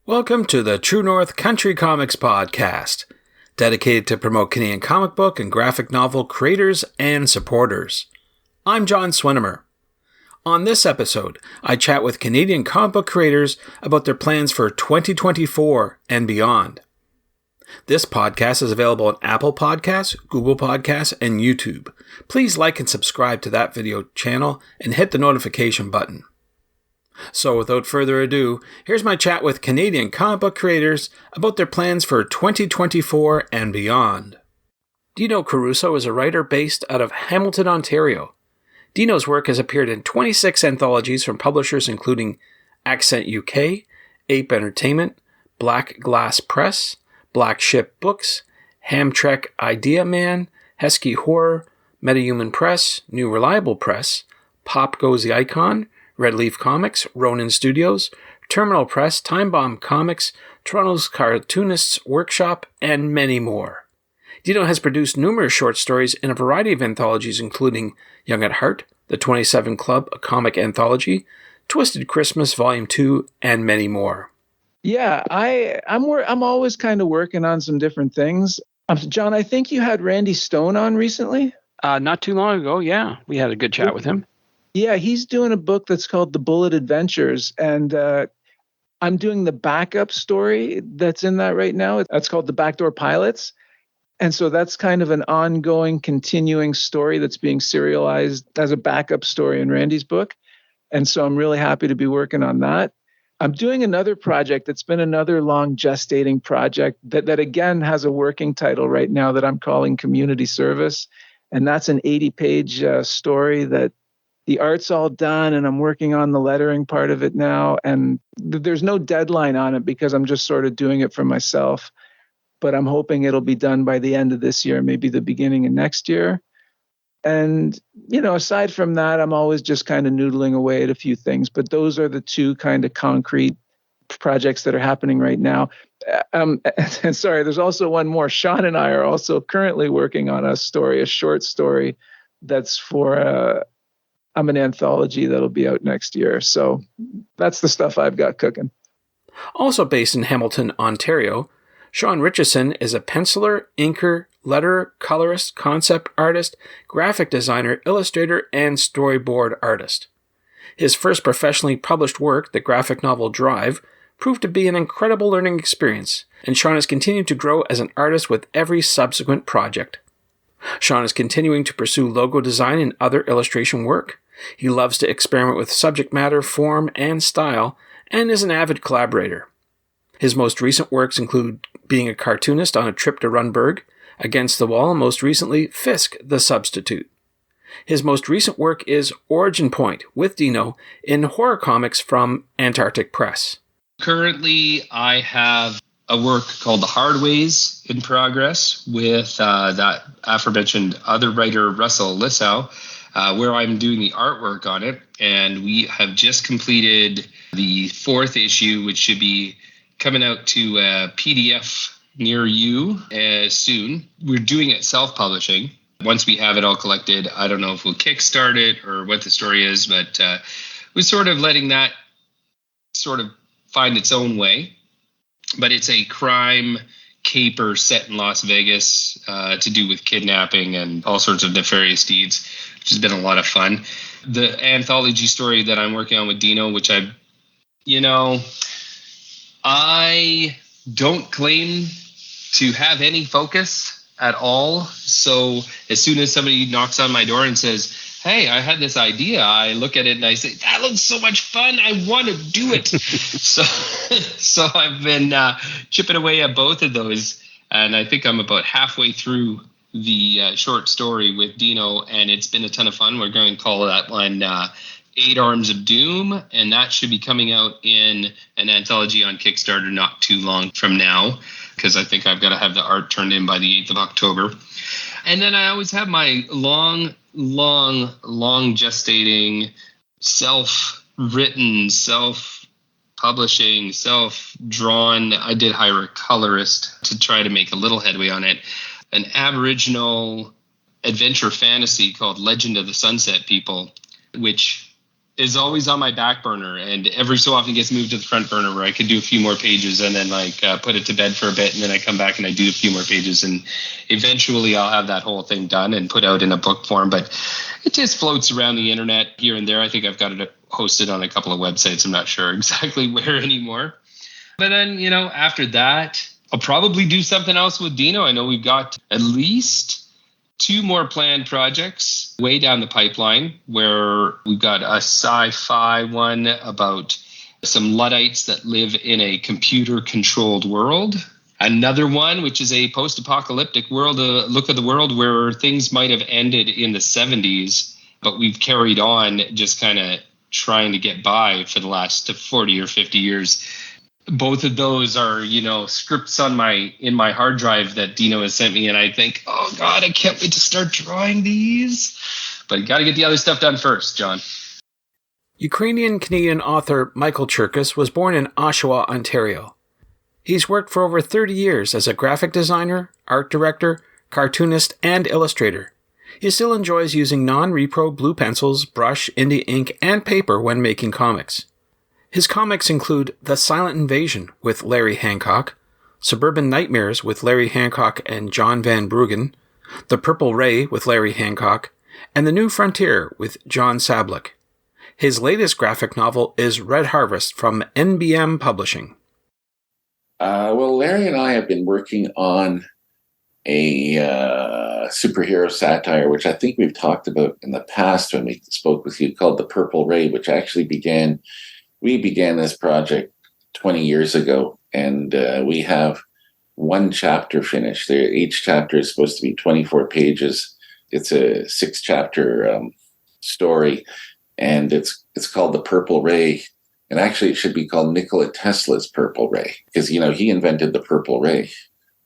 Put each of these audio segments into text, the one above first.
Welcome to the True North Country Comics Podcast, dedicated to promote Canadian comic book and graphic novel creators and supporters. I'm John Swinimer. On this episode, I chat with Canadian comic book creators about their plans for 2024 and beyond. This podcast is available on Apple Podcasts, Google Podcasts, and YouTube. Please like and subscribe to that video channel and hit the notification button. So without further ado, here's my chat with Canadian comic book creators about their plans for 2024 and beyond. Dino Caruso is a writer based out of Hamilton, Ontario. Dino's work has appeared in 26 anthologies from publishers including Accent UK, Ape Entertainment, Black Glass Press, Black Ship Books, Hamtrek Idea Man, Hesky Horror, Metahuman Press, New Reliable Press, Pop Goes the Icon, Red Leaf Comics, Ronin Studios, Terminal Press, Time Bomb Comics, Toronto's Cartoonists Workshop, and many more. Dino has produced numerous short stories in a variety of anthologies including Young at Heart, The 27 Club, a comic anthology, Twisted Christmas Volume 2, and many more. Yeah, I'm always kind of working on some different things. John, I think you had Randy Stone on recently? Not too long ago, yeah. We had a good chat with him. Yeah, he's doing a book that's called The Bullet Adventures, and I'm doing the backup story that's in that right now. That's called The Backdoor Pilots. And so that's kind of an ongoing, continuing story that's being serialized as a backup story in Randy's book. And so I'm really happy to be working on that. I'm doing another project that's been another long gestating project that again has a working title right now that I'm calling Community Service. And that's an 80-page story that the art's all done, and I'm working on the lettering part of it now. And there's no deadline on it because I'm just sort of doing it for myself. But I'm hoping it'll be done by the end of this year, maybe the beginning of next year. And, you know, aside from that, I'm always just kind of noodling away at a few things. But those are the two kind of concrete projects that are happening right now. And sorry, there's also one more. Shawn and I are also currently working on a short story that's for an anthology that'll be out next year. So that's the stuff I've got cooking. Also based in Hamilton, Ontario, Shawn Richison is a penciler, inker, letterer, colorist, concept artist, graphic designer, illustrator, and storyboard artist. His first professionally published work, the graphic novel Drive, proved to be an incredible learning experience, and Shawn has continued to grow as an artist with every subsequent project. Shawn is continuing to pursue logo design and other illustration work. He loves to experiment with subject matter, form, and style, and is an avid collaborator. His most recent works include being a cartoonist on a trip to Runberg, Against the Wall, and most recently, Fisk, the Substitute. His most recent work is Origin Point with Dino in horror comics from Antarctic Press. Currently, I have a work called The Hard Ways in progress with that aforementioned other writer, Russell Lissau, where I'm doing the artwork on it. And we have just completed the 4th issue, which should be coming out to a PDF near you soon. We're doing it self-publishing. Once we have it all collected, I don't know if we'll kickstart it or what the story is, but we're sort of letting that sort of find its own way. But it's a crime caper set in Las Vegas to do with kidnapping and all sorts of nefarious deeds, which has been a lot of fun. The anthology story that I'm working on with Dino, which I don't claim to have any focus at all. So as soon as somebody knocks on my door and says, hey, I had this idea, I look at it and I say, that looks so much fun, I want to do it. So I've been chipping away at both of those. And I think I'm about halfway through the short story with Dino, and it's been a ton of fun. We're going to call that one 8 Arms of Doom, and that should be coming out in an anthology on Kickstarter not too long from now, because I think I've got to have the art turned in by the 8th of October. And then I always have my long gestating, self-written, self-publishing, self-drawn. I did hire a colorist to try to make a little headway on it. An Aboriginal adventure fantasy called Legend of the Sunset People, which is always on my back burner, and every so often gets moved to the front burner where I could do a few more pages and then put it to bed for a bit, and then I come back and I do a few more pages, and eventually I'll have that whole thing done and put out in a book form. But it just floats around the internet here and there. I think I've got it hosted on a couple of websites. I'm not sure exactly where anymore. But then, after that, I'll probably do something else with Dino. I know we've got at least 2 more planned projects way down the pipeline, where we've got a sci-fi one about some Luddites that live in a computer-controlled world. Another one, which is a post-apocalyptic world, a look at the world where things might have ended in the 70s, but we've carried on just kind of trying to get by for the last 40 or 50 years. Both of those are, scripts in my hard drive that Dino has sent me. And I think, oh God, I can't wait to start drawing these. But got to get the other stuff done first, John. Ukrainian-Canadian author Michael Cherkas was born in Oshawa, Ontario. He's worked for over 30 years as a graphic designer, art director, cartoonist, and illustrator. He still enjoys using non-repro blue pencils, brush, indie ink, and paper when making comics. His comics include The Silent Invasion with Larry Hancock, Suburban Nightmares with Larry Hancock and John Van Bruggen, The Purple Ray with Larry Hancock, and The New Frontier with John Sablik. His latest graphic novel is Red Harvest from NBM Publishing. Well, Larry and I have been working on a superhero satire, which I think we've talked about in the past when we spoke with you, called The Purple Ray, which actually we began this project 20 years ago, and we have 1 chapter finished. Each chapter is supposed to be 24 pages. It's a 6-chapter story, and it's called The Purple Ray. And actually, it should be called Nikola Tesla's Purple Ray, because, he invented the purple ray.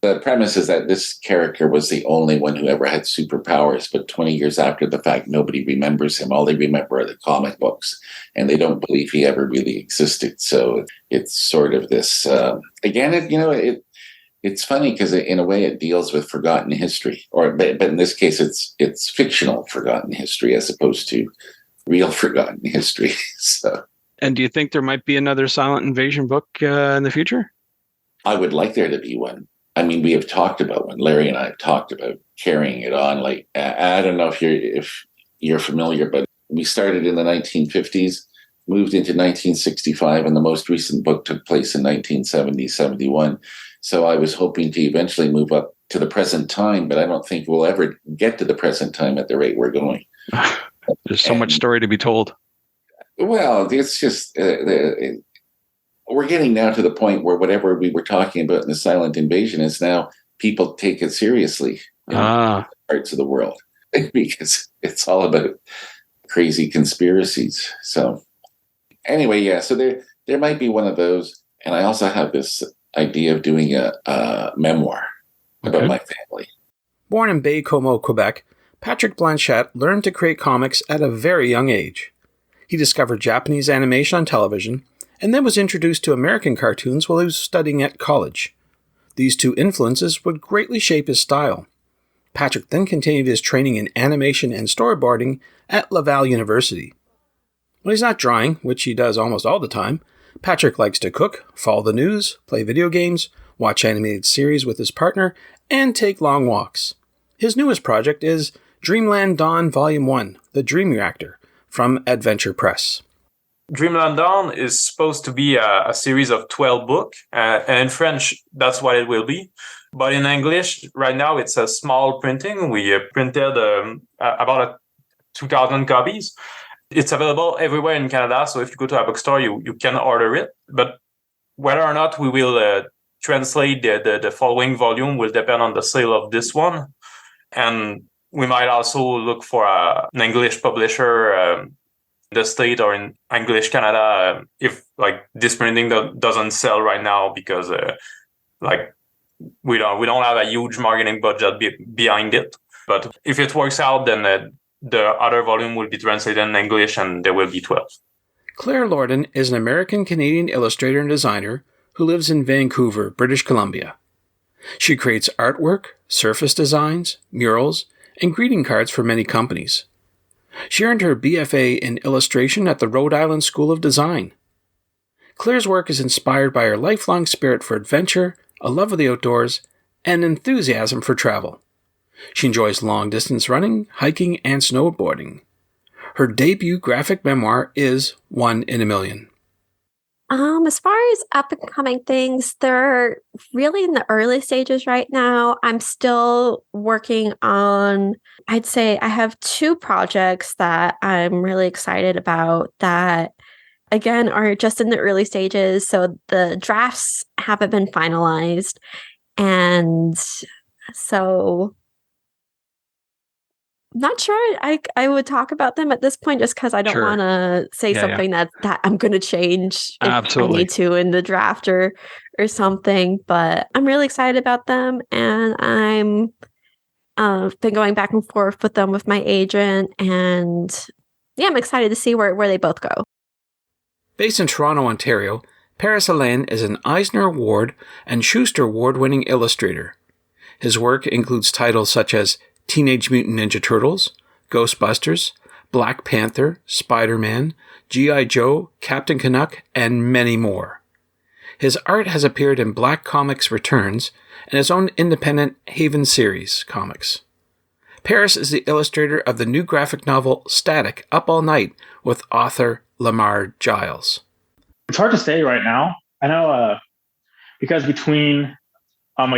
The premise is that this character was the only one who ever had superpowers, but 20 years after the fact, nobody remembers him. All they remember are the comic books, and they don't believe he ever really existed. So it's sort of this, it's funny because in a way it deals with forgotten history, but in this case, it's fictional forgotten history as opposed to real forgotten history. So. And do you think there might be another Silent Invasion book in the future? I would like there to be one. I mean, we have talked about one. Larry and I have talked about carrying it on. Like, I don't know if you're familiar, but we started in the 1950s, moved into 1965, and the most recent book took place in 1970-71. So I was hoping to eventually move up to the present time, but I don't think we'll ever get to the present time at the rate we're going. There's so much story to be told. Well, it's just we're getting now to the point where whatever we were talking about in the Silent Invasion is now people take it seriously in parts of the world because it's all about crazy conspiracies. So anyway, yeah, so there might be one of those. And I also have this idea of doing a memoir about my family. Born in Baie-Comeau, Quebec, Patrick Blanchette learned to create comics at a very young age. He discovered Japanese animation on television and then was introduced to American cartoons while he was studying at college. These 2 influences would greatly shape his style. Patrick then continued his training in animation and storyboarding at Laval University. When he's not drawing, which he does almost all the time, Patrick likes to cook, follow the news, play video games, watch animated series with his partner, and take long walks. His newest project is Dreamland Dawn Volume 1, The Dream Reactor, from Adventure Press. Dreamland Dawn is supposed to be a series of 12 books, and in French, that's what it will be. But in English, right now, it's a small printing. We printed about 2,000 copies. It's available everywhere in Canada, so if you go to a bookstore, you can order it. But whether or not we will translate the following volume will depend on the sale of this one. And we might also look for an English publisher in the States or in English Canada if this printing doesn't sell right now because we don't have a huge marketing budget behind it. But if it works out, then the other volume will be translated in English and there will be 12. Claire Lordon is an American-Canadian illustrator and designer who lives in Vancouver, British Columbia. She creates artwork, surface designs, murals, and greeting cards for many companies. She earned her BFA in illustration at the Rhode Island School of Design. Claire's work is inspired by her lifelong spirit for adventure, a love of the outdoors, and enthusiasm for travel. She enjoys long-distance running, hiking, and snowboarding. Her debut graphic memoir is One in a Million. As far as up-and-coming things, they're really in the early stages right now. I'm still working on, I'd say I have 2 projects that I'm really excited about that, again, are just in the early stages. So the drafts haven't been finalized. And so not sure I would talk about them at this point just because I don't Sure. want to say Yeah, something that I'm going to change if Absolutely. I need to in the draft or something. But I'm really excited about them, and I'm been going back and forth with them with my agent, and yeah, I'm excited to see where they both go. Based in Toronto, Ontario, Paré-Sorel is an Eisner Award and Schuster Award-winning illustrator. His work includes titles such as Teenage Mutant Ninja Turtles, Ghostbusters, Black Panther, Spider-Man, G.I. Joe, Captain Canuck, and many more. His art has appeared in Black Comics Returns and his own independent Haven series comics. Paris is the illustrator of the new graphic novel Static Up All Night with author Lamar Giles. It's hard to say right now. I know because between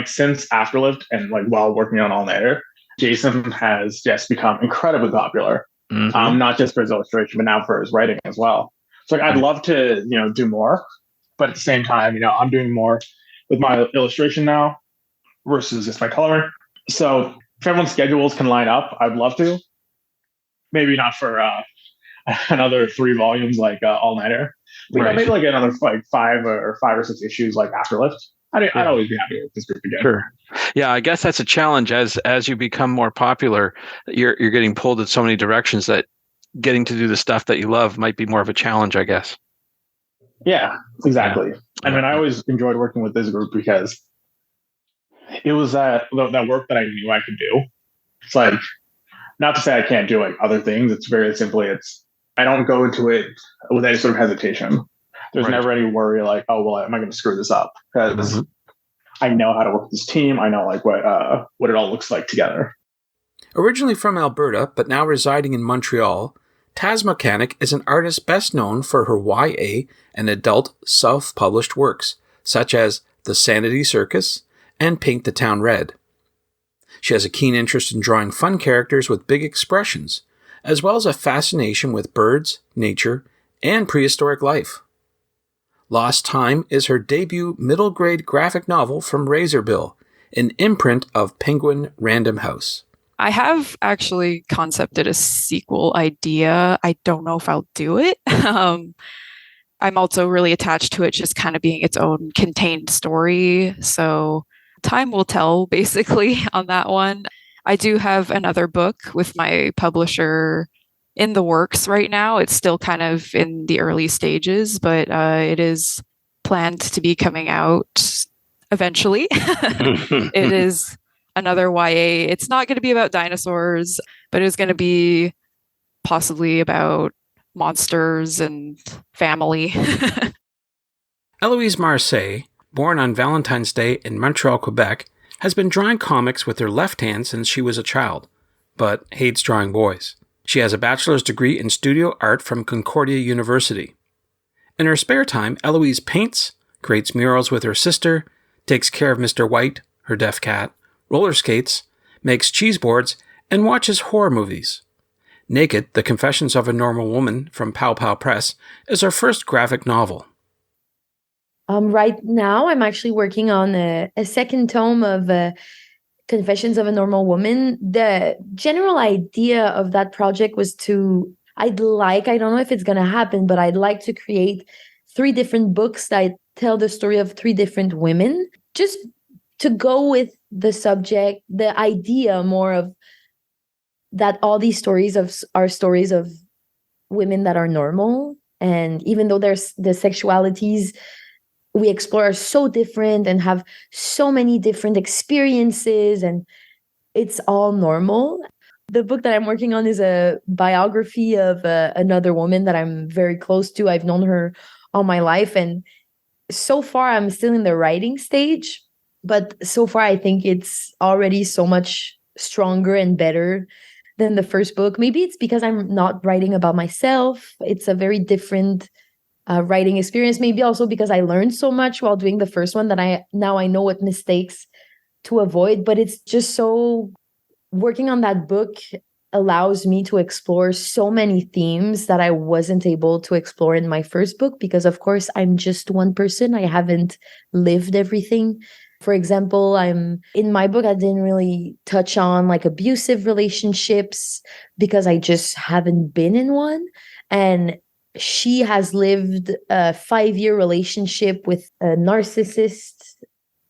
since Afterlift and while working on All Nighter, Jason has just become incredibly popular. Mhm. Not just for his illustration, but now for his writing as well. So I'd love to do more, but at the same time, I'm doing more with my illustration now versus just my coloring. So if everyone's schedules can line up, I'd love to. Maybe not for another 3 volumes like All Nighter, but Right. maybe another 5 or 6 issues like Afterlift. I'd always be happy with this group again. Sure. Yeah, I guess that's a challenge as you become more popular. You're getting pulled in so many directions that getting to do the stuff that you love might be more of a challenge, I guess. Yeah, exactly. I mean, I always enjoyed working with this group because it was that work that I knew I could do. It's not to say I can't do other things. It's very simply, I don't go into it with any sort of hesitation. There's Right. never any worry oh, well, am I going to screw this up? Because I know how to work with this team. I know what it all looks like together. Originally from Alberta, but now residing in Montreal, Taz Mukanik is an artist best known for her YA and adult self-published works, such as The Sanity Circus and Paint the Town Red. She has a keen interest in drawing fun characters with big expressions, as well as a fascination with birds, nature, and prehistoric life. Lost Time is her debut middle-grade graphic novel from Razorbill, an imprint of Penguin Random House. I have actually concepted a sequel idea. I don't know if I'll do it. I'm also really attached to it just kind of being its own contained story. So time will tell, basically, on that one. I do have another book with my publisher in the works right now. It's still kind of in the early stages, but it is planned to be coming out eventually. It is another YA. It's not going to be about dinosaurs, but it's going to be possibly about monsters and family. Éloïse Marseille, born on Valentine's Day in Montreal, Quebec, has been drawing comics with her left hand since she was a child, but hates drawing boys. She has a bachelor's degree in studio art from Concordia University. In her spare time, Éloïse paints, creates murals with her sister, takes care of Mr. White, her deaf cat, roller skates, makes cheese boards, and watches horror movies. Naked, The Confessions of a Normal Woman from Pow Pow Press is her first graphic novel. Right now, I'm actually working on a second tome of Confessions of a Normal Woman. The general idea of that project was I don't know if it's going to happen, but I'd like to create 3 different books that tell the story of 3 different women, just to go with the subject, the idea more of that all these stories are stories of women that are normal. And even though there's the sexualities we explore are so different and have so many different experiences, and it's all normal. The book that I'm working on is a biography of another woman that I'm very close to. I've known her all my life. And so far, I'm still in the writing stage. But so far, I think it's already so much stronger and better than the first book. Maybe it's because I'm not writing about myself. It's a very different writing experience. Maybe also because I learned so much while doing the first one that I know what mistakes to avoid. But it's just so... Working on that book allows me to explore so many themes that I wasn't able to explore in my first book because, of course, I'm just one person. I haven't lived everything. For example, in my book, I didn't really touch on like abusive relationships because I just haven't been in one. And she has lived a 5-year relationship with a narcissist.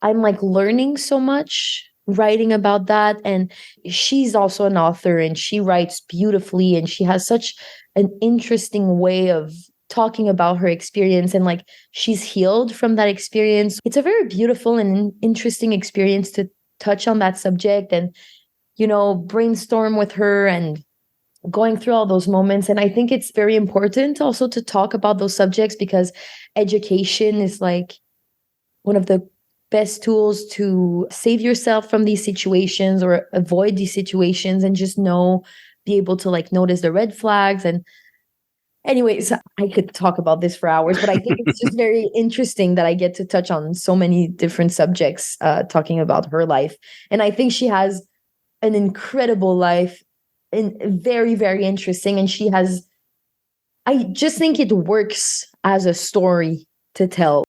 I'm like learning so much writing about that, and she's also an author and she writes beautifully and she has such an interesting way of talking about her experience, and like she's healed from that experience. It's a very beautiful and interesting experience to touch on that subject and, you know, brainstorm with her and going through all those moments. And I think it's very important also to talk about those subjects because education is like one of the best tools to save yourself from these situations or avoid these situations and just be able to like notice the red flags. And anyways, I could talk about this for hours, but I think it's just very interesting that I get to touch on so many different subjects talking about her life. And I think she has an incredible life and very, very interesting. And I just think it works as a story to tell.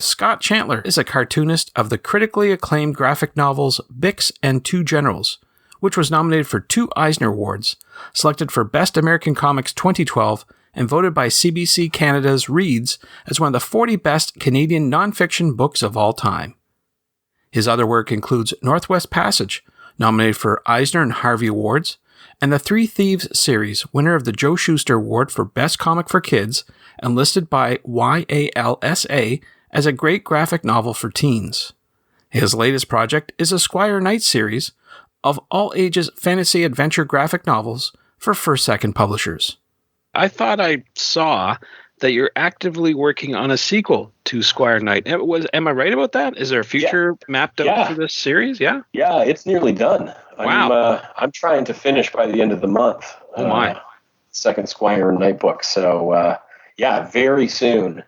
Scott Chantler is a cartoonist of the critically acclaimed graphic novels Bix and Two Generals, which was nominated for 2 Eisner Awards, selected for Best American Comics 2012, and voted by CBC Canada's Reads as one of the 40 best Canadian nonfiction books of all time. His other work includes Northwest Passage, nominated for Eisner and Harvey Awards, and the Three Thieves series, winner of the Joe Shuster Award for Best Comic for Kids, and listed by YALSA as a great graphic novel for teens. His latest project is a Squire Knight series of all-ages fantasy adventure graphic novels for First Second publishers. I thought I saw that you're actively working on a sequel to Squire Knight. Am I right about that? Is there a future mapped out for this series? Yeah? Yeah, it's nearly done. Wow. I'm trying to finish by the end of the month. Oh, my. Second Squire Knight book. So, very soon.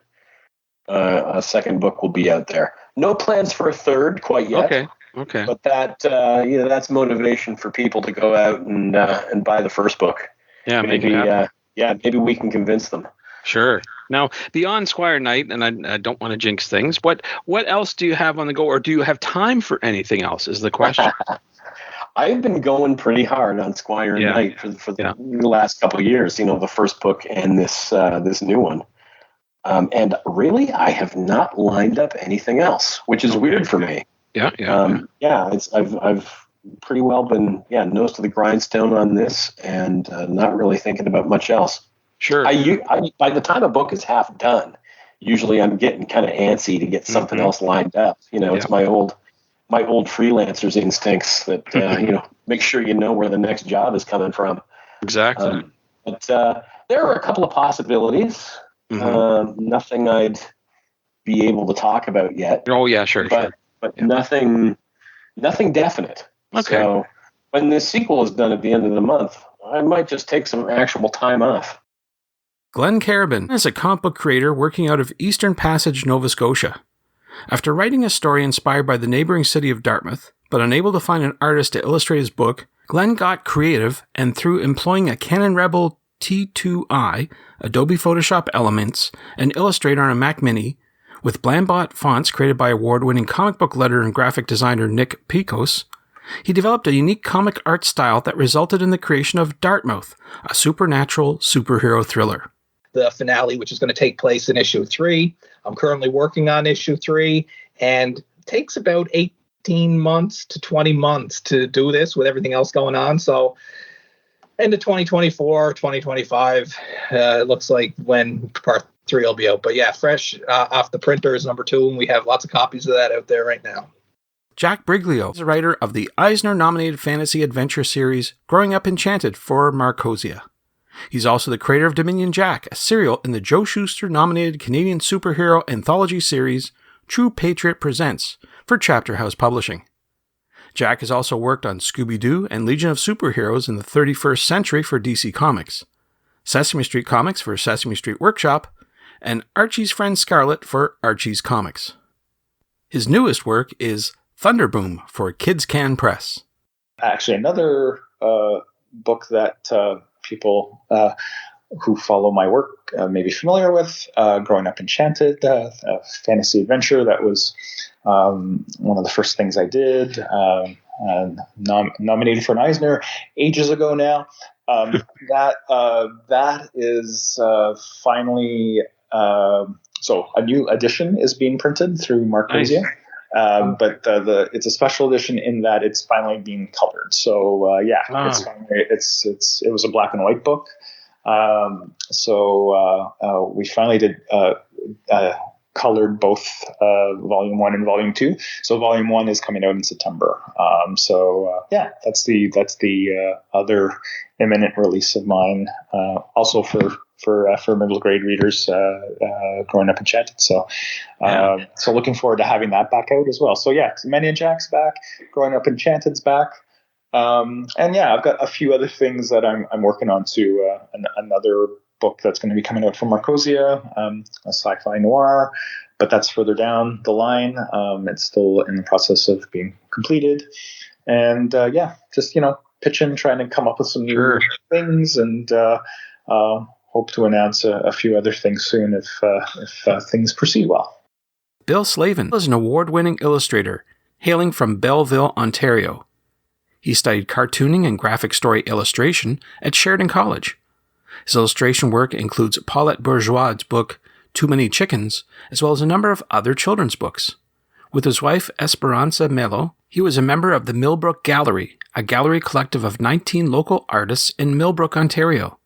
A second book will be out there. No plans for a third quite yet. Okay. But that's motivation for people to go out and buy the first book. Yeah, maybe we can convince them. Sure. Now, beyond Squire Knight, and I don't want to jinx things, what else do you have on the go, or do you have time for anything else? Is the question. I've been going pretty hard on Squire Knight for the last couple of years. You know, the first book and this new one. And really, I have not lined up anything else, which is weird for me. I've pretty well been nose to the grindstone on this, and not really thinking about much else. Sure. I by the time a book is half done, usually I'm getting kind of antsy to get something else lined up. You know, it's my old freelancer's instincts that make sure you know where the next job is coming from. Exactly. But there are a couple of possibilities. Nothing I'd be able to talk about yet. Oh yeah, sure. But nothing definite. Okay. So when this sequel is done at the end of the month, I might just take some actual time off. Glen Carabin is a comic book creator working out of Eastern Passage, Nova Scotia. After writing a story inspired by the neighboring city of Dartmouth, but unable to find an artist to illustrate his book, Glen got creative, and through employing a Canon Rebel T2i, Adobe Photoshop Elements, and Illustrator on a Mac Mini, with Blambot fonts created by award-winning comic book letterer and graphic designer Nick Picos, he developed a unique comic art style that resulted in the creation of Dartmouth, a supernatural superhero thriller. The finale, which is going to take place in issue 3. I'm currently working on issue 3, and it takes about 18 months to 20 months to do this with everything else going on. So into 2024, 2025, it looks like when part 3 will be out. But yeah, fresh off the printers, number 2, and we have lots of copies of that out there right now. Jack Briglio is a writer of the Eisner-nominated fantasy adventure series Growing Up Enchanted for Marcosia. He's also the creator of Dominion Jack, a serial in the Joe Shuster-nominated Canadian superhero anthology series True Patriot Presents for Chapter House Publishing. Jack has also worked on Scooby-Doo and Legion of Superheroes in the 31st Century for DC Comics, Sesame Street Comics for Sesame Street Workshop, and Archie's Friend Scarlet for Archie's Comics. His newest work is Thunderboom for Kids Can Press. Actually, another book that people who follow my work may be familiar with, Growing Up Enchanted, a fantasy adventure that was one of the first things I did, and nominated for an Eisner ages ago now. That is finally, so a new edition is being printed through Marcosia. Nice. But it's a special edition in that it's finally being colored. So it was a black and white book. So we finally did colored both volume 1 and volume 2. So volume 1 is coming out in September. That's the other imminent release of mine. Also for middle grade readers, Growing Up Enchanted. So looking forward to having that back out as well. So Dominion Jack's back, Growing Up Enchanted's back. I've got a few other things that I'm working on too. Another book that's going to be coming out from Marcosia, a sci-fi noir, but that's further down the line. It's still in the process of being completed. And just pitching, trying to come up with some new things, and hope to announce a few other things soon if things proceed well. Bill Slavin is an award-winning illustrator hailing from Belleville, Ontario. He studied cartooning and graphic story illustration at Sheridan College. His illustration work includes Paulette Bourgeois' book Too Many Chickens, as well as a number of other children's books. With his wife Esperanza Melo, he was a member of the Millbrook Gallery, a gallery collective of 19 local artists in Millbrook, Ontario.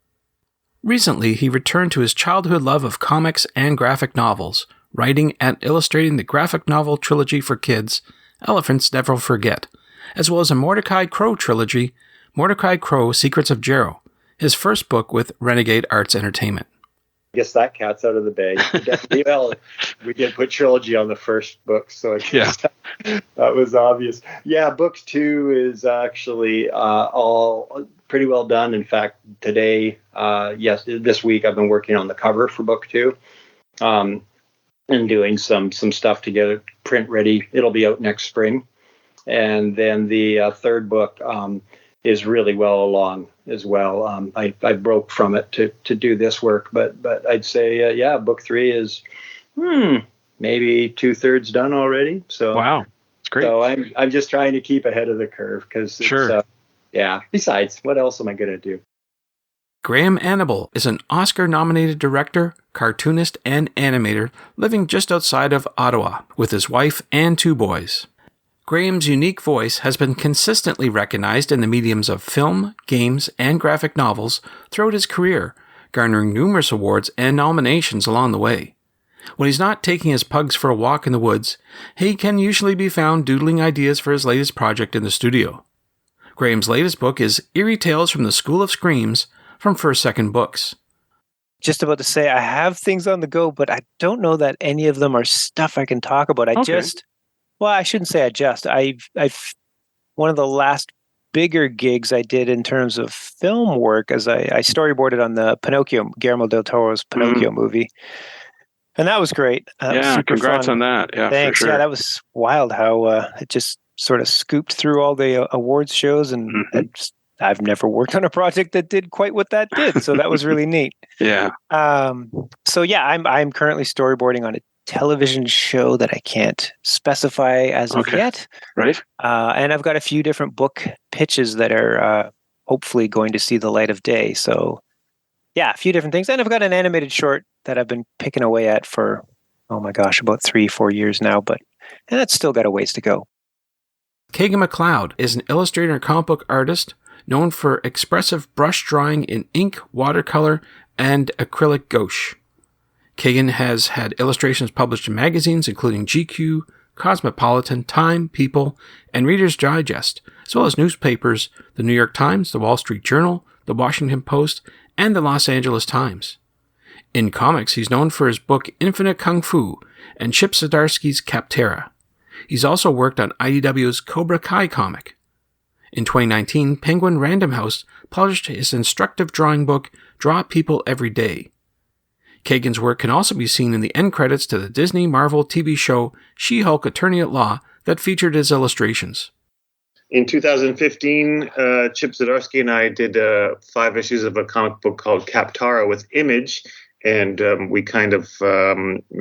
Recently, he returned to his childhood love of comics and graphic novels, writing and illustrating the graphic novel trilogy for kids, Elephants Never Forget, as well as a Mordecai Crow trilogy, Mordecai Crow Secrets of Jero, his first book with Renegade Arts Entertainment. I guess that cat's out of the bag. We did put trilogy on the first book, so I guess that was obvious. Yeah, book 2 is actually all pretty well done. In fact, today, this week, I've been working on the cover for book 2, and doing some stuff to get it print ready. It'll be out next spring. And then the third book is really well along as well. I broke from it to do this work, but I'd say, book 3 is maybe 2/3 done already. So wow, it's great. So I'm just trying to keep ahead of the curve because besides, what else am I going to do? Graham Annable is an Oscar-nominated director, cartoonist, and animator living just outside of Ottawa with his wife and 2 boys. Graham's unique voice has been consistently recognized in the mediums of film, games, and graphic novels throughout his career, garnering numerous awards and nominations along the way. When he's not taking his pugs for a walk in the woods, he can usually be found doodling ideas for his latest project in the studio. Graham's latest book is Eerie Tales from the School of Screams from First Second Books. Just about to say, I have things on the go, but I don't know that any of them are stuff I can talk about. I shouldn't say I've one of the last bigger gigs I did in terms of film work as I storyboarded on the Guillermo del Toro's Pinocchio movie. And that was great. Congrats fun. On that. Yeah, thanks. For sure. Yeah, that was wild how it just sort of scooped through all the awards shows, and I've never worked on a project that did quite what that did. So that was really neat. Yeah. I'm currently storyboarding on a television show that I can't specify as of yet. Right. And I've got a few different book pitches that are hopefully going to see the light of day. So a few different things. And I've got an animated short that I've been picking away at for, about 3-4 years now, and that's still got a ways to go. Kagan McLeod is an illustrator and comic book artist known for expressive brush drawing in ink, watercolor, and acrylic gouache. Kagan has had illustrations published in magazines including GQ, Cosmopolitan, Time, People, and Reader's Digest, as well as newspapers, the New York Times, the Wall Street Journal, the Washington Post, and the Los Angeles Times. In comics, he's known for his book Infinite Kung Fu and Chip Zdarsky's Captera. He's also worked on IDW's Cobra Kai comic. In 2019, Penguin Random House published his instructive drawing book Draw People Every Day. Kagan's work can also be seen in the end credits to the Disney Marvel TV show She-Hulk Attorney at Law that featured his illustrations. In 2015, Chip Zdarsky and I did 5 issues of a comic book called Captara with Image, and we kind of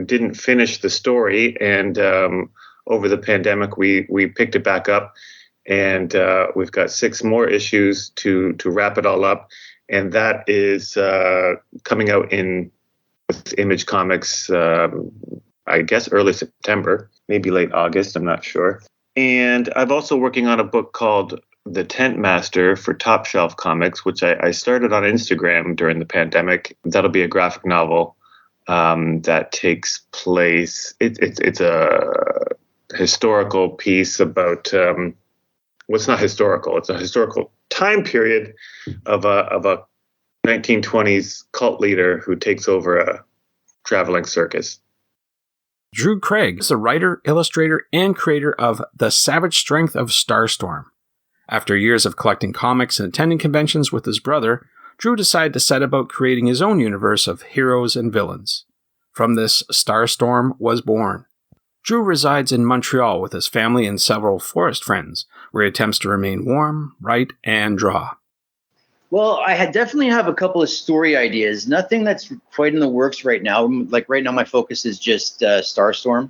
didn't finish the story, and over the pandemic we picked it back up, and we've got 6 more issues to wrap it all up, and that is coming out with Image Comics, I guess early September, maybe late August, I'm not sure. And I'm also working on a book called The Tent Master for Top Shelf Comics, which I started on Instagram during the pandemic. That'll be a graphic novel that takes place. It's a historical piece about, well, it's not historical. It's a historical time period of a 1920s cult leader who takes over a traveling circus. Drew Craig is a writer, illustrator, and creator of The Savage Strength of Starstorm. After years of collecting comics and attending conventions with his brother, Drew decided to set about creating his own universe of heroes and villains. From this, Starstorm was born. Drew resides in Montreal with his family and several forest friends, where he attempts to remain warm, write, and draw. Well, definitely have a couple of story ideas. Nothing that's quite in the works right now. Like right now, my focus is just Starstorm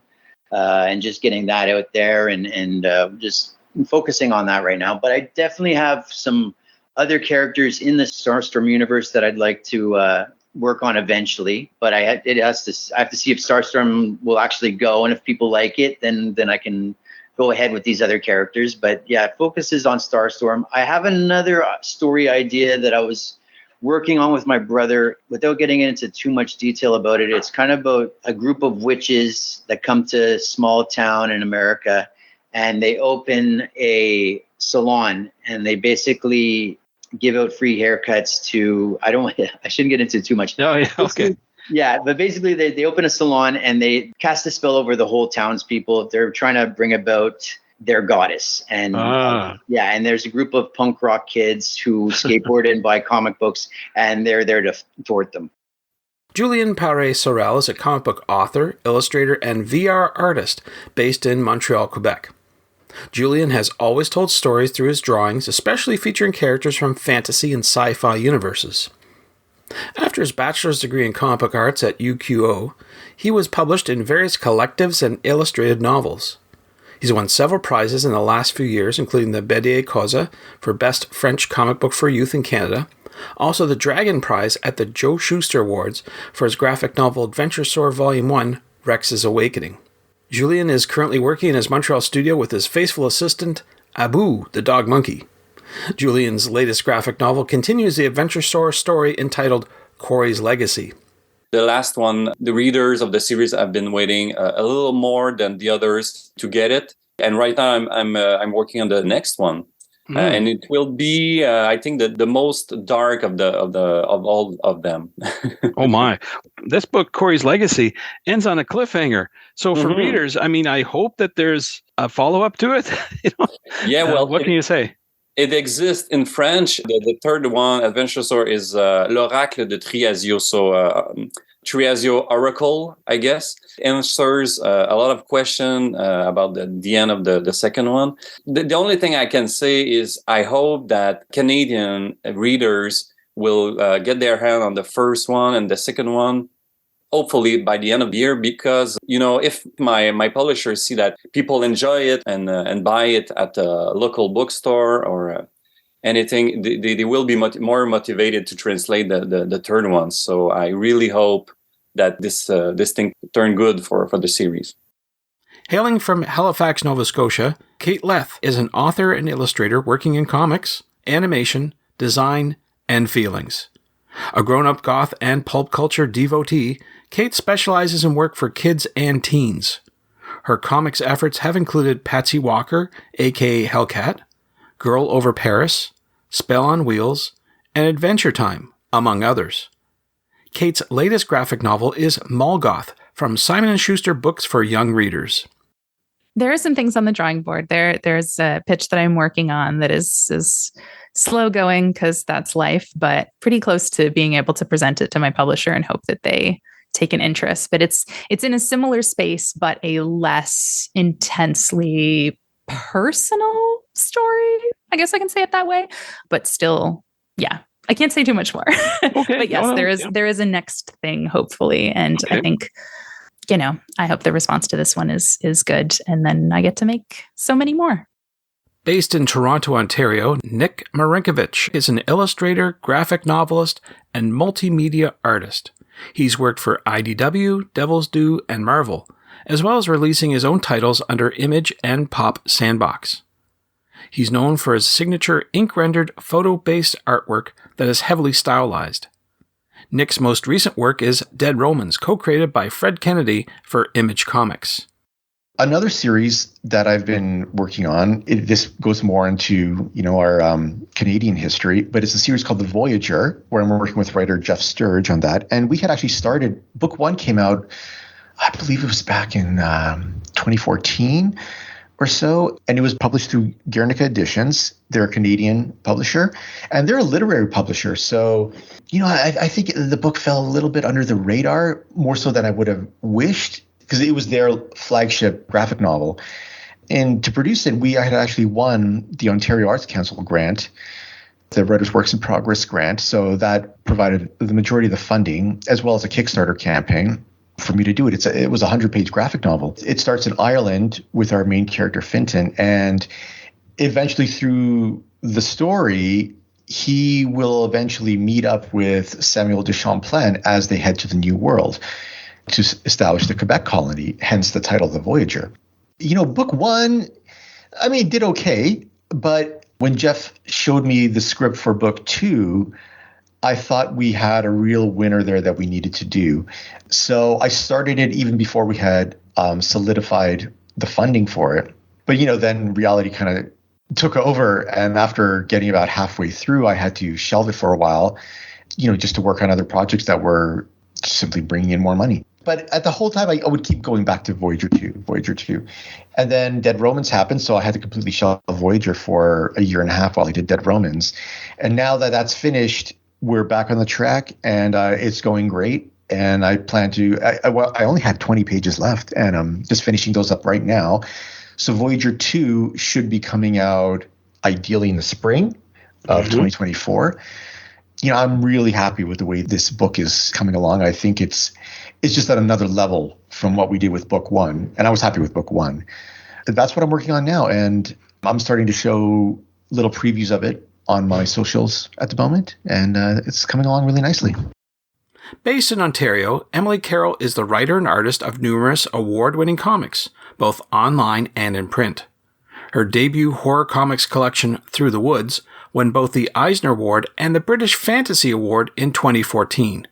and just getting that out there and just focusing on that right now. But I definitely have some other characters in the Starstorm universe that I'd like to work on eventually. But I have to see if Starstorm will actually go, and if people like it, then I can go ahead with these other characters. But yeah, focus is on Starstorm. I have another story idea that I was working on with my brother without getting into too much detail about it. It's kind of about a group of witches that come to a small town in America, and they open a salon, and they basically give out free haircuts to, I shouldn't get into too much. No, yeah, okay. Yeah, but basically they open a salon and they cast a spell over the whole townspeople. They're trying to bring about their goddess. And and there's a group of punk rock kids who skateboard and buy comic books, and they're there to thwart them. Julien Paré-Sorel is a comic book author, illustrator, and VR artist based in Montreal, Quebec. Julien has always told stories through his drawings, especially featuring characters from fantasy and sci-fi universes. After his bachelor's degree in comic book arts at UQO, he was published in various collectives and illustrated novels. He's won several prizes in the last few years, including the BD Causa for Best French Comic Book for Youth in Canada, also the Dragon Prize at the Joe Shuster Awards for his graphic novel Adventure Soar Volume 1, Rex's Awakening. Julien is currently working in his Montreal studio with his faithful assistant, Abu, the dog monkey. Julien's latest graphic novel continues the Adventure Soar story entitled Corey's Legacy. The last one, the readers of the series have been waiting a little more than the others to get it, and right now I'm working on the next one, and it will be I think the most dark of all of them. Oh my! This book, Corey's Legacy, ends on a cliffhanger. So for readers, I mean, I hope that there's a follow up to it. Yeah, well, what can you say? It exists in French. The third one, Adventure Soar, is L'Oracle de Triazio. So Triazio Oracle, I guess, answers a lot of questions about the end of the second one. The only thing I can say is I hope that Canadian readers will get their hand on the first one and the second one, hopefully by the end of the year, because, you know, if my publishers see that people enjoy it and buy it at a local bookstore or anything, they will be more motivated to translate the third one. So I really hope that this thing turn good for the series. Hailing from Halifax, Nova Scotia, Kate Leth is an author and illustrator working in comics, animation, design, and feelings. A grown-up goth and pulp culture devotee, Kate specializes in work for kids and teens. Her comics efforts have included Patsy Walker, aka Hellcat, Girl Over Paris, Spell on Wheels, and Adventure Time, among others. Kate's latest graphic novel is Molgoth, from Simon & Schuster Books for Young Readers. There are some things on the drawing board. There's a pitch that I'm working on that is slow going because that's life, but pretty close to being able to present it to my publisher and hope that they take an interest. But it's in a similar space, but a less intensely personal story. I guess I can say it that way, but still, yeah, I can't say too much more. Okay. But yes, there is a next thing, hopefully. And I think, I hope the response to this one is good. And then I get to make so many more. Based in Toronto, Ontario, Nick Marinkovich is an illustrator, graphic novelist, and multimedia artist. He's worked for IDW, Devil's Due, and Marvel, as well as releasing his own titles under Image and Pop Sandbox. He's known for his signature ink-rendered, photo-based artwork that is heavily stylized. Nick's most recent work is Dead Romans, co-created by Fred Kennedy for Image Comics. Another series that I've been working on, this goes more into our Canadian history, but it's a series called The Voyager, where I'm working with writer Jeff Sturge on that. And we had actually started, book 1 came out, I believe it was back in 2014 or so, and it was published through Guernica Editions. They're a Canadian publisher, and they're a literary publisher. So, I think the book fell a little bit under the radar, more so than I would have wished, because it was their flagship graphic novel. And to produce it, we had actually won the Ontario Arts Council grant, the Writers' Works in Progress grant. So that provided the majority of the funding, as well as a Kickstarter campaign for me to do it. It was a 100-page graphic novel. It starts in Ireland with our main character, Fintan, and eventually through the story, he will eventually meet up with Samuel de Champlain as they head to the New World to establish the Quebec colony, hence the title, The Voyager. Book 1, it did okay, but when Jeff showed me the script for book 2, I thought we had a real winner there that we needed to do. So I started it even before we had solidified the funding for it. But, then reality kind of took over. And after getting about halfway through, I had to shelve it for a while, just to work on other projects that were simply bringing in more money. But at the whole time, I would keep going back to Voyager 2. And then Dead Romans happened, so I had to completely shelve Voyager for a year and a half while I did Dead Romans. And now that that's finished, we're back on the track, and it's going great. And I plan to I only had 20 pages left, and I'm just finishing those up right now. So Voyager 2 should be coming out ideally in the spring of 2024. I'm really happy with the way this book is coming along. I think it's just at another level from what we did with book 1, and I was happy with book 1. That's what I'm working on now, and I'm starting to show little previews of it on my socials at the moment, and it's coming along really nicely. Based in Ontario, Emily Carroll is the writer and artist of numerous award-winning comics, both online and in print. Her debut horror comics collection, Through the Woods, won both the Eisner Award and the British Fantasy Award in 2014.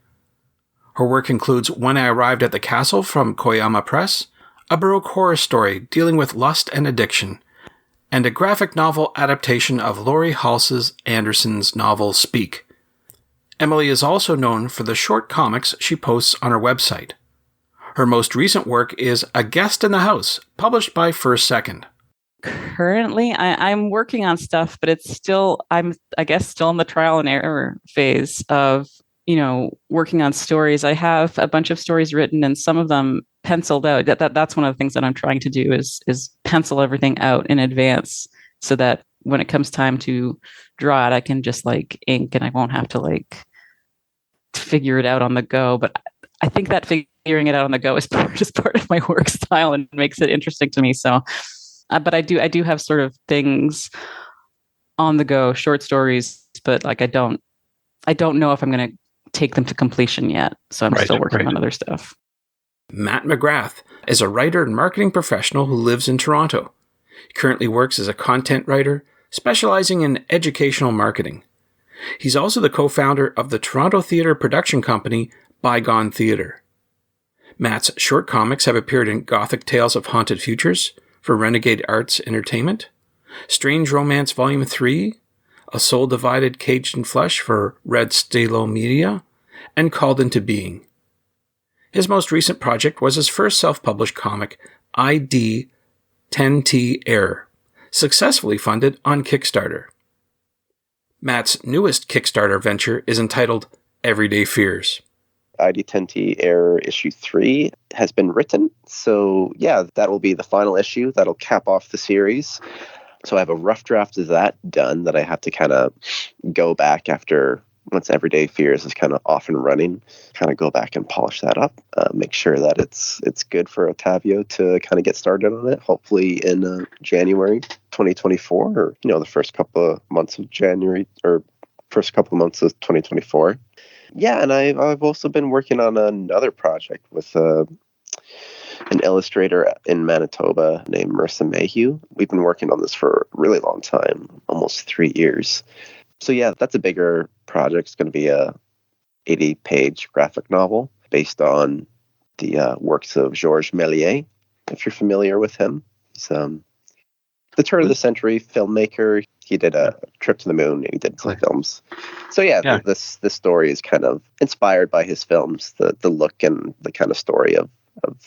Her work includes When I Arrived at the Castle from Koyama Press, a Baroque horror story dealing with lust and addiction, and a graphic novel adaptation of Laurie Halse Anderson's novel Speak. Emily is also known for the short comics she posts on her website. Her most recent work is A Guest in the House, published by First Second. Currently, I'm working on stuff, but it's still, I'm still in the trial and error phase of, working on stories. I have a bunch of stories written and some of them penciled out. That's one of the things that I'm trying to do is pencil everything out in advance so that when it comes time to draw it, I can just ink and I won't have to figure it out on the go. But I think that figuring it out on the go is just part of my work style and makes it interesting to me. So, but I do have sort of things on the go, short stories, but I don't know if I'm going to take them to completion yet. So I'm still working on other stuff. Matt McGrath is a writer and marketing professional who lives in Toronto. He currently works as a content writer, specializing in educational marketing. He's also the co-founder of the Toronto theatre production company Bygone Theatre. Matt's short comics have appeared in Gothic Tales of Haunted Futures for Renegade Arts Entertainment, Strange Romance Volume 3, A Soul Divided Caged in Flesh for Red Stalo Media, and Called Into Being. His most recent project was his first self-published comic, ID 10T Error, successfully funded on Kickstarter. Matt's newest Kickstarter venture is entitled Everyday Fears. ID10T Error issue 3 has been written. So yeah, that will be the final issue. That'll cap off the series. So I have a rough draft of that done that I have to kind of go back after once Everyday Fears is kind of off and running, kind of go back and polish that up, make sure that it's good for Otavio to kind of get started on it, hopefully in January 2024 or, the first couple of months of January or first couple of months of 2024. Yeah, and I've also been working on another project with an illustrator in Manitoba named Marissa Mayhew. We've been working on this for a really long time, almost 3 years. So yeah, that's a bigger project. It's going to be a 80-page graphic novel based on the works of Georges Méliès, if you're familiar with him. He's the turn of the century filmmaker. He did a trip to the moon and he did some films. So yeah. This story is kind of inspired by his films, the look and the kind of story of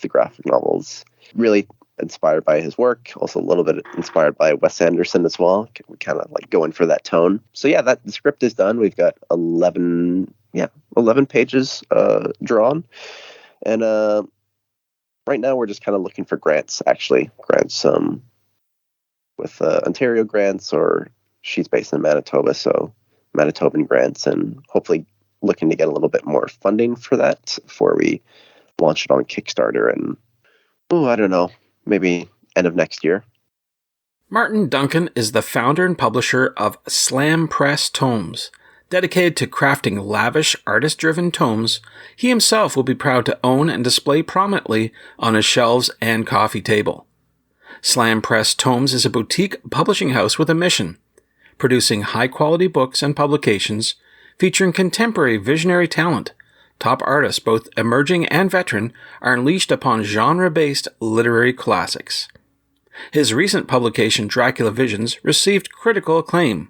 the graphic novels. Really inspired by his work, also a little bit inspired by Wes Anderson as well. We kind of like going for that tone. So yeah, the script is done. We've got 11 pages drawn. And right now we're just kind of looking for grants with Ontario grants, or she's based in Manitoba, so Manitoban grants, and hopefully looking to get a little bit more funding for that before we launch it on Kickstarter and, I don't know, maybe end of next year. Martin Duncan is the founder and publisher of Slam Press Tomes. Dedicated to crafting lavish, artist-driven tomes, he himself will be proud to own and display prominently on his shelves and coffee table. Slam Press Tomes is a boutique publishing house with a mission, producing high-quality books and publications featuring contemporary visionary talent. Top artists, both emerging and veteran, are unleashed upon genre-based literary classics. His recent publication, Dracula Visions, received critical acclaim.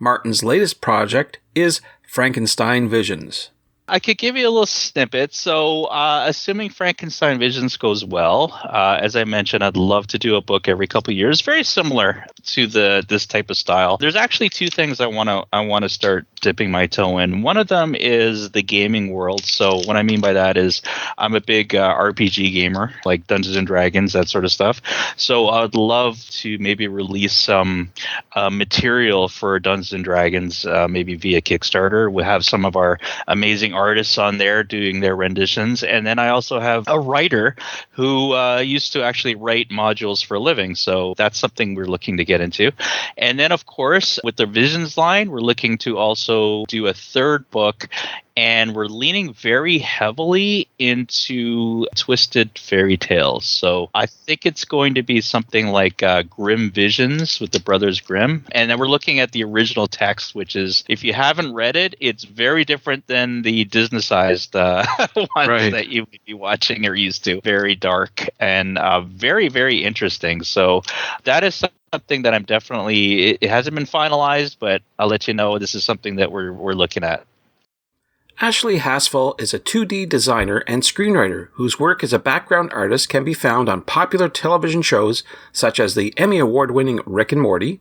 Martin's latest project is Frankenstein Visions. I could give you a little snippet. So, assuming Frankenstein Visions goes well, as I mentioned, I'd love to do a book every couple of years, very similar to this type of style. There's actually two things I want to start dipping my toe in. One of them is the gaming world. So, what I mean by that is I'm a big RPG gamer, like Dungeons and Dragons, that sort of stuff. So, I'd love to maybe release some material for Dungeons and Dragons, maybe via Kickstarter. We'll have some of our amazing artists on there doing their renditions, and then I also have a writer who used to actually write modules for a living, so that's something we're looking to get into. And then of course with the Visions line, we're looking to also do a third book, and we're leaning very heavily into twisted fairy tales. So I think it's going to be something like Grimm Visions with the Brothers Grimm. And then we're looking at the original text, which is, if you haven't read it, it's very different than the Disney-sized ones that you would be watching or used to. Very dark and very, very interesting. So that is something that I'm definitely, it hasn't been finalized, but I'll let you know this is something that we're looking at. Ashley Hasfal is a 2D designer and screenwriter whose work as a background artist can be found on popular television shows such as the Emmy Award-winning Rick and Morty,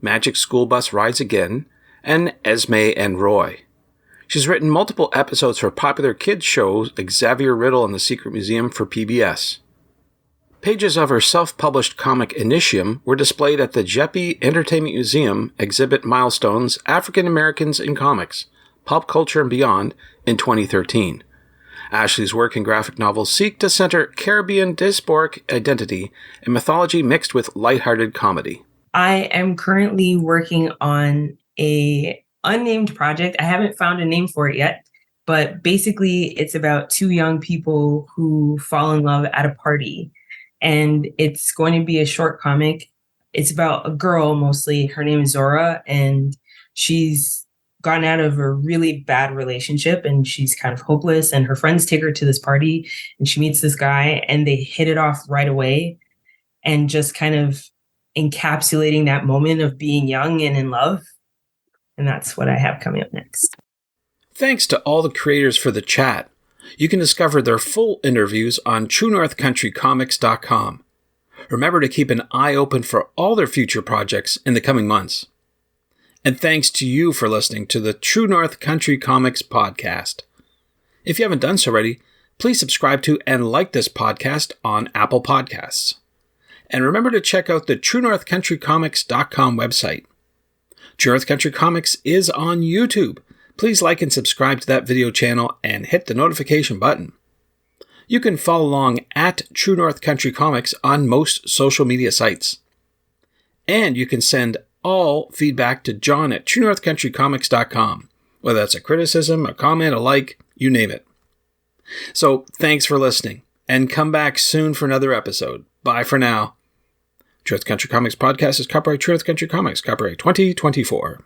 Magic School Bus Rides Again, and Esme and Roy. She's written multiple episodes for popular kids shows like Xavier Riddle and the Secret Museum for PBS. Pages of her self-published comic Initium were displayed at the Jeppe Entertainment Museum exhibit Milestones African Americans in Comics, Pop Culture and Beyond in 2013. Ashley's work in graphic novels seek to center Caribbean diasporic identity and mythology mixed with lighthearted comedy. I am currently working on a unnamed project. I haven't found a name for it yet, but basically it's about two young people who fall in love at a party. And it's going to be a short comic. It's about a girl mostly. Her name is Zora, and she's gotten out of a really bad relationship and she's kind of hopeless, and her friends take her to this party and she meets this guy and they hit it off right away, and just kind of encapsulating that moment of being young and in love. And that's what I have coming up next. Thanks to all the creators for the chat. You can discover their full interviews on TrueNorthCountryComics.com. Remember to keep an eye open for all their future projects in the coming months. And thanks to you for listening to the True North Country Comics podcast. If you haven't done so already, please subscribe to and like this podcast on Apple Podcasts. And remember to check out the TrueNorthCountryComics.com website. True North Country Comics is on YouTube. Please like and subscribe to that video channel and hit the notification button. You can follow along at True North Country Comics on most social media sites. And you can send all feedback to John at TrueNorthCountryComics.com, whether that's a criticism, a comment, a like, you name it. So thanks for listening, and come back soon for another episode. Bye for now. True North Country Comics podcast is copyright True North Country Comics, copyright 2024.